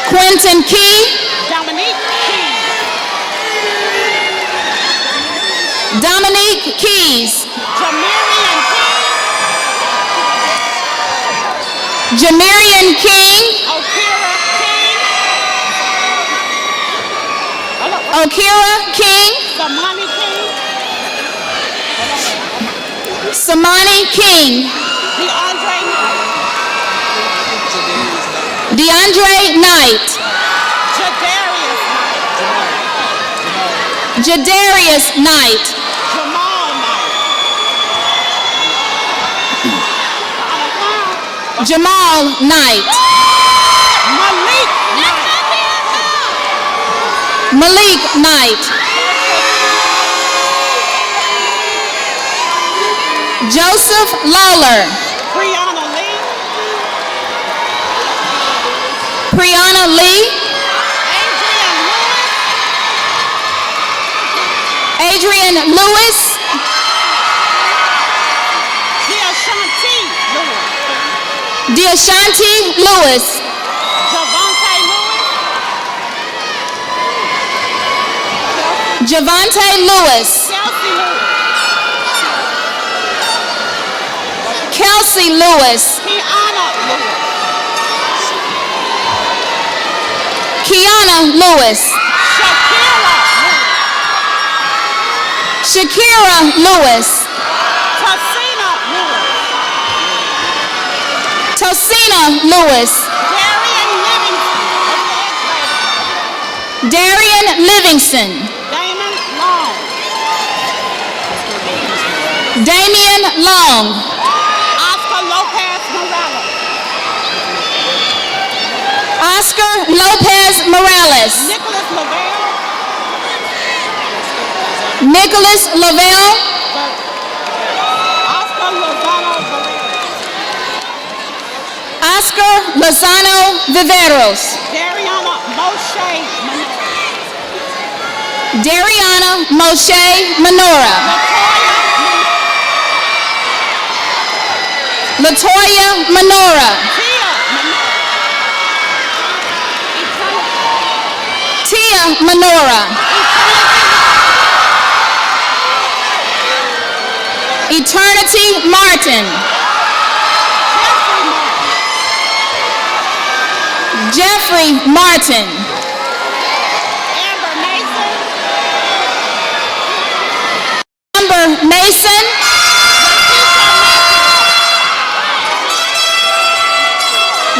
Quentin Key. Dominique Keys. Jamarian King. Okira King. Samani King. DeAndre Knight. Jadarius Knight. Jamal Knight. Malik Knight. Joseph Lawler. Priyana Lee. Adrian Lewis. Deashanti Lewis. Javante Lewis. Kelsey Lewis. Kiana Lewis. Shakira Lewis. Tosina Lewis. Darian Livingston. Damian Long. Oscar Lopez Morales. Nicholas Lavelle. Oscar Lozano Viveros. Dariana Moshe Menora. Latoya Menora. Tia Menora. Eternity Martin. Jeffrey Martin. Amber Mason.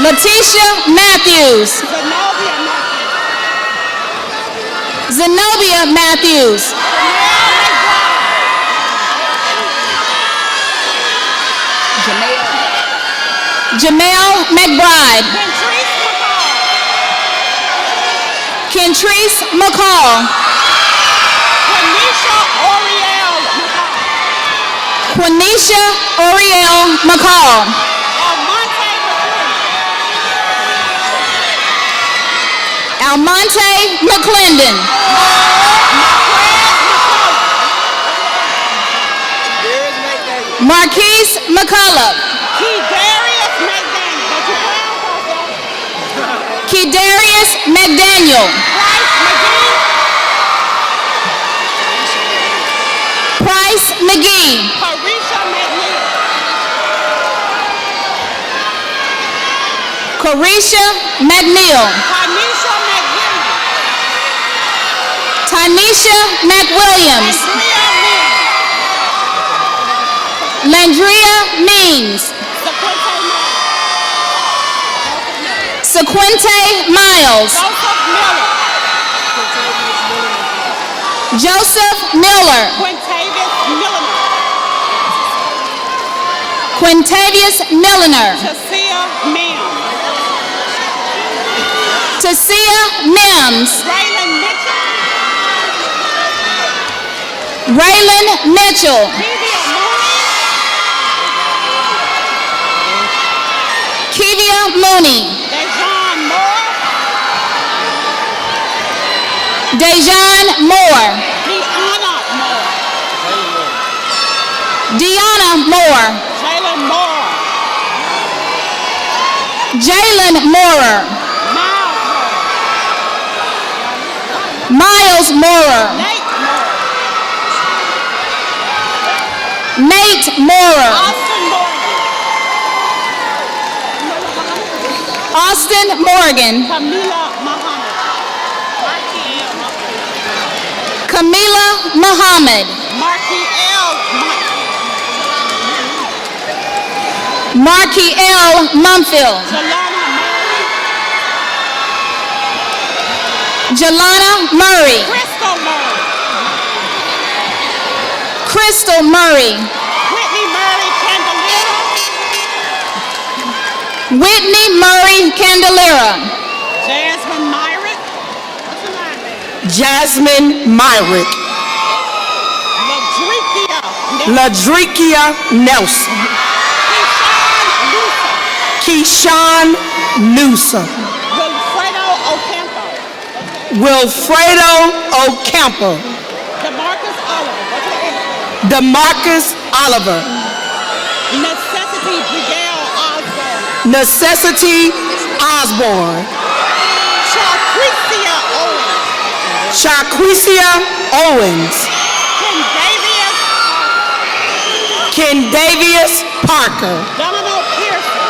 Letitia Matthews. Zenobia Matthews. Jamel McBride. Kentrice McCall. Quenisha Oriel McCall. Almonte McClendon. Marquise McCullough. Kedarius McDaniel. Price McGee. Carisha McNeil. Tanisha McWilliams. Landria Means. Sequente Miles. Joseph Miller. Quintavious Milliner. Tasia Mims. Raylan Mitchell. Kevia Mooney. Dejan Moore. Deanna Moore. Jalen Moorer. Miles Moorer. Nate Moorer. Austin Morgan. Camila Muhammad. Markie L. Mumfield. Jelana Murray. Crystal Murray. Crystal Murray. Whitney Murray Candelera. Whitney Murray Candelera. Jasmine Myrick. What's her name? Jasmine Myrick. Ladrikia Ladrikia Nelson. Keyshawn Keyshawn Newsom. Newsom. Wilfredo Ocampo. Wilfredo Ocampo. DeMarcus Oliver. What's her name? DeMarcus Oliver. Necessity Miguel Osborne. Necessity Osborne. Shaquisia Owens. Shaquisia Owens. Kendavius Parker. Donald Pearson.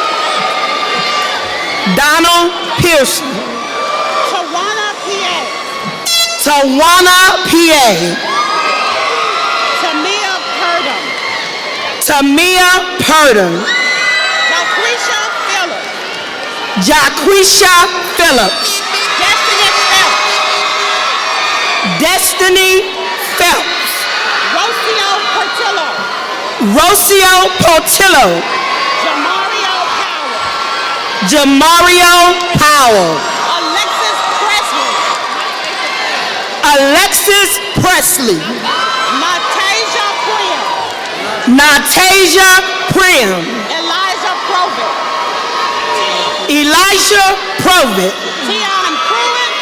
Donald Pearson. Tawana P.A. Tawana P.A. Tamia Purdom. Tamia Purdom. Jaquisha Phillips. Jaquisha Phillips. Destiny Phelps. Destiny Phelps. Rocio Portillo. Rocio Portillo. Jamario Powell. Jamario Powell. Alexis Presley. Alexis Presley. Natasia Prim. Natasia Prim. Elijah Provett. Elisha Provett. Tion Pruitt.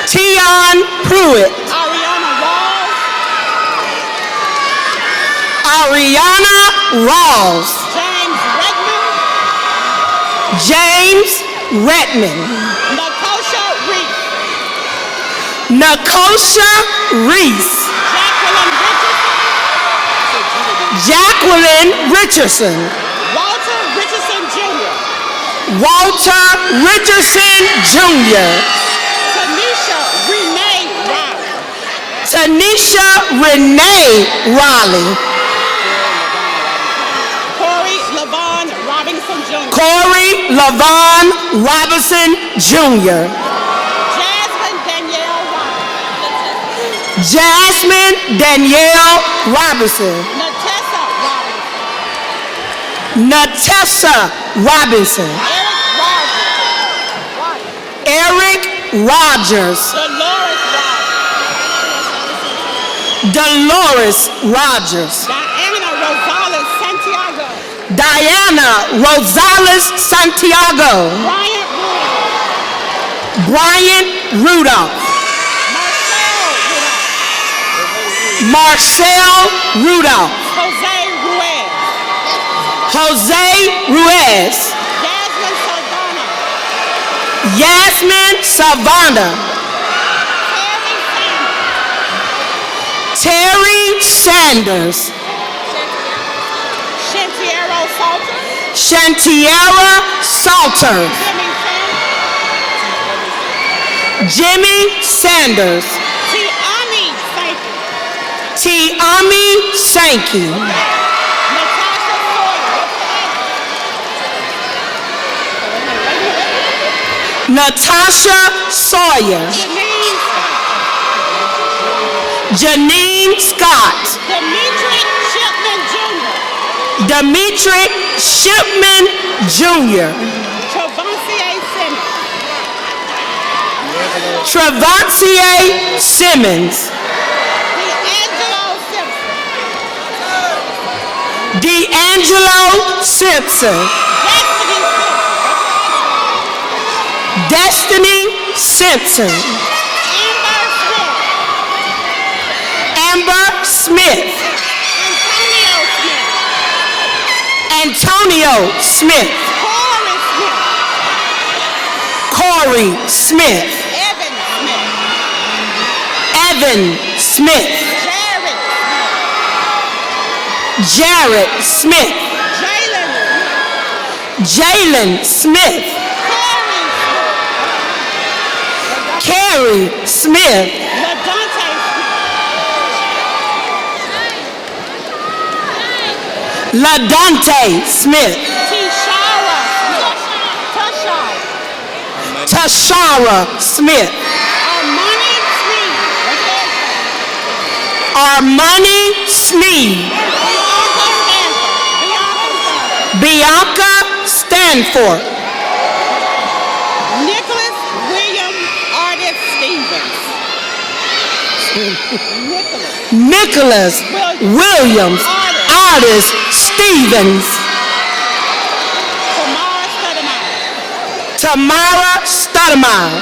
Tion Pruitt. Ariana Ariana Rawls. Rawls. James Redmond. James Redmond. Nakosha Reese. Nakosha Reese. Jacqueline Jacqueline Richardson. Richardson. Walter Richardson Jr. Walter Richardson Jr. Tanisha Renee Riley. Tanisha Renee Riley. Corey Lavon Robinson Jr. Corey Lavon Robinson Jr. Jasmine Danielle Robinson. Jasmine Danielle Robinson. Natessa Robinson. Natessa Robinson. Eric Rogers. Dolores Rogers. Dolores Rogers. Diana Rosales Santiago. Diana Rosales Santiago. Bryant Rudolph. Brian Rudolph. Marcel Rudolph. Jose Ruiz. Jose Ruiz. Yasmin Savannah. Yasmin Savannah. Terry Sanders. Shantiero Salter. Shantiera Salter. Jimmy Sanders. Tiami Sankey. Tiami Sankey. Natasha Sawyer. Janine Scott. Dimitri Shipman Jr. Dimitri Shipman Jr. Travancier Simmons. Travancier Simmons. D'Angelo Simpson. D'Angelo Simpson. Destiny Simpson. Amber Smith. Antonio Smith. Corey Smith. Evan Smith. Jared Smith. Jalen Smith. Carrie Smith. LaDante Smith. Tashara Smith. Armani Sneed. Bianca Stanford. Nicholas William Artist Stevens. Nicholas Williams Artist Stevens. Tamara Stoudemire.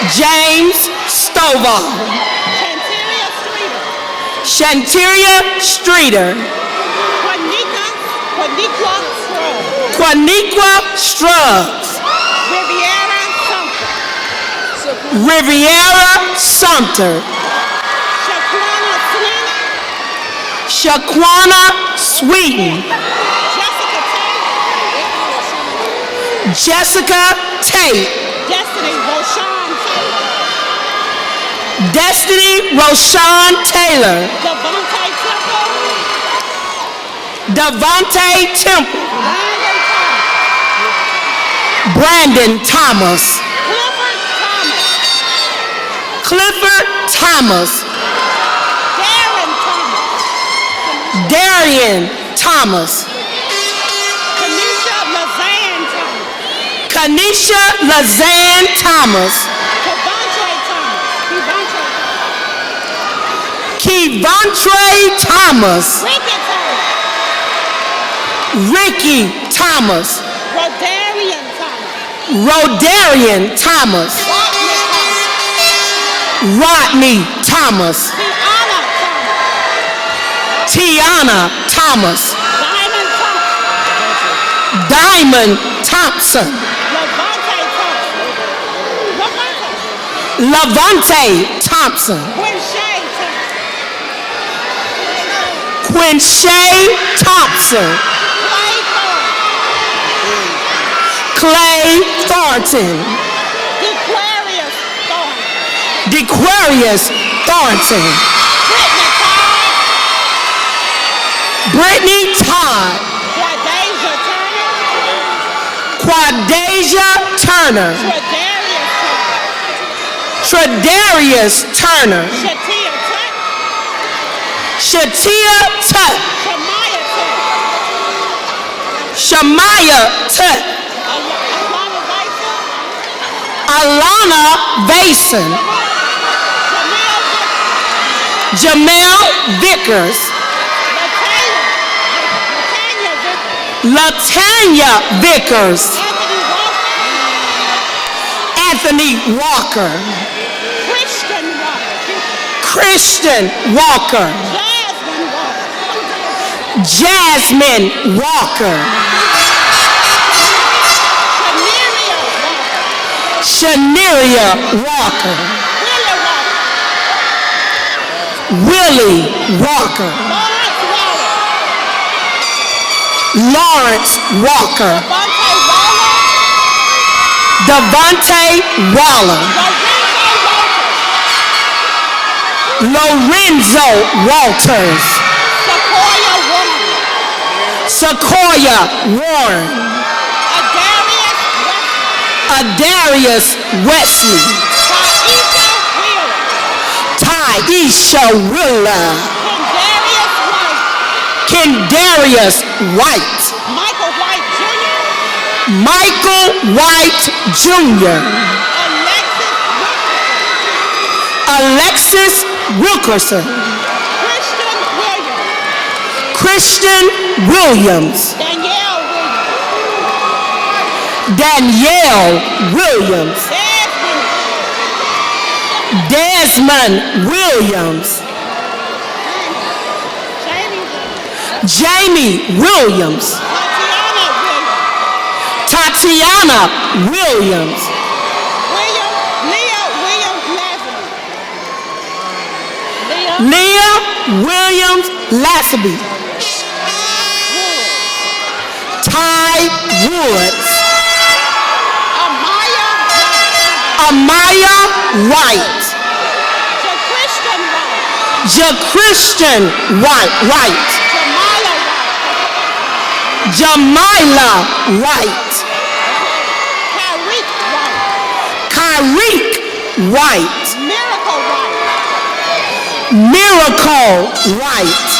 James Stovall. Shanteria Streeter. Quaniqua Scruggs. Riviera Sumter. Shaquana Sweeten. Jessica Tate. Destiny Roshan Taylor. Devontae Temple. Brandon Thomas. Clifford Thomas. Darian Thomas. Kanisha Lazanne Thomas. Kevontre Thomas. Ricky Thomas. Rodarian Thomas. Rodney Thomas. Tiana Thomas. Diamond Thompson. Lavonte Thompson. Quinshea Thompson. Clay Thornton. DeQuarius Thornton. Brittany Todd. Quadasia Turner. Tradarius Turner. Shatia Tut. Shamaya Tut. Alana Vason. Jamel Vickers. Latanya Vickers. Anthony Walker. Christian Walker. Jasmine Walker. Shaneria Walker. Willie Walker. Lawrence Walker. Devontae Waller. Lorenzo Walters. Sequoia Warren. Adarius Wesley. Taisha Willa. Kendarius White. Michael White Jr. Alexis Wilkerson. Christian Williams. Danielle Williams. Desmond Williams. Jamie Williams. Tatiana Williams. Leah Williams Lassaby. Ty Woods. Amaya White. JaChristian White. Jamila White. Tyreek White. Miracle White. Miracle White.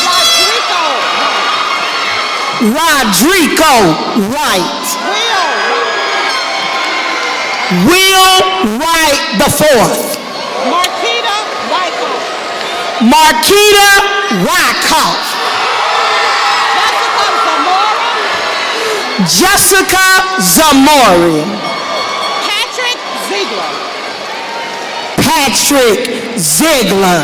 Rodrigo White. Will White the fourth. Marquita Wyckoff. Marquita Wyckoff. Jessica Zamora. Jessica Zamori. Patrick Ziegler. Patrick Ziegler.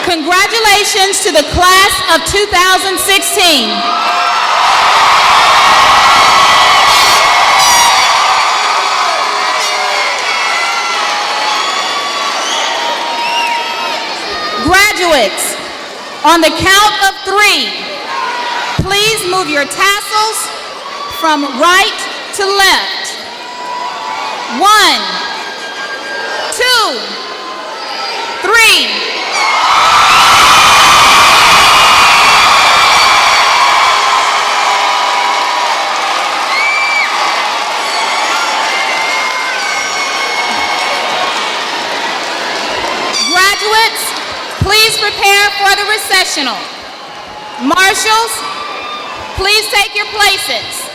Congratulations to the class of 2016. Graduates, on the count of 3, please move your tassels from right to left. 1, 2, 3. Graduates, please prepare for the recessional. Marshals, please take your places.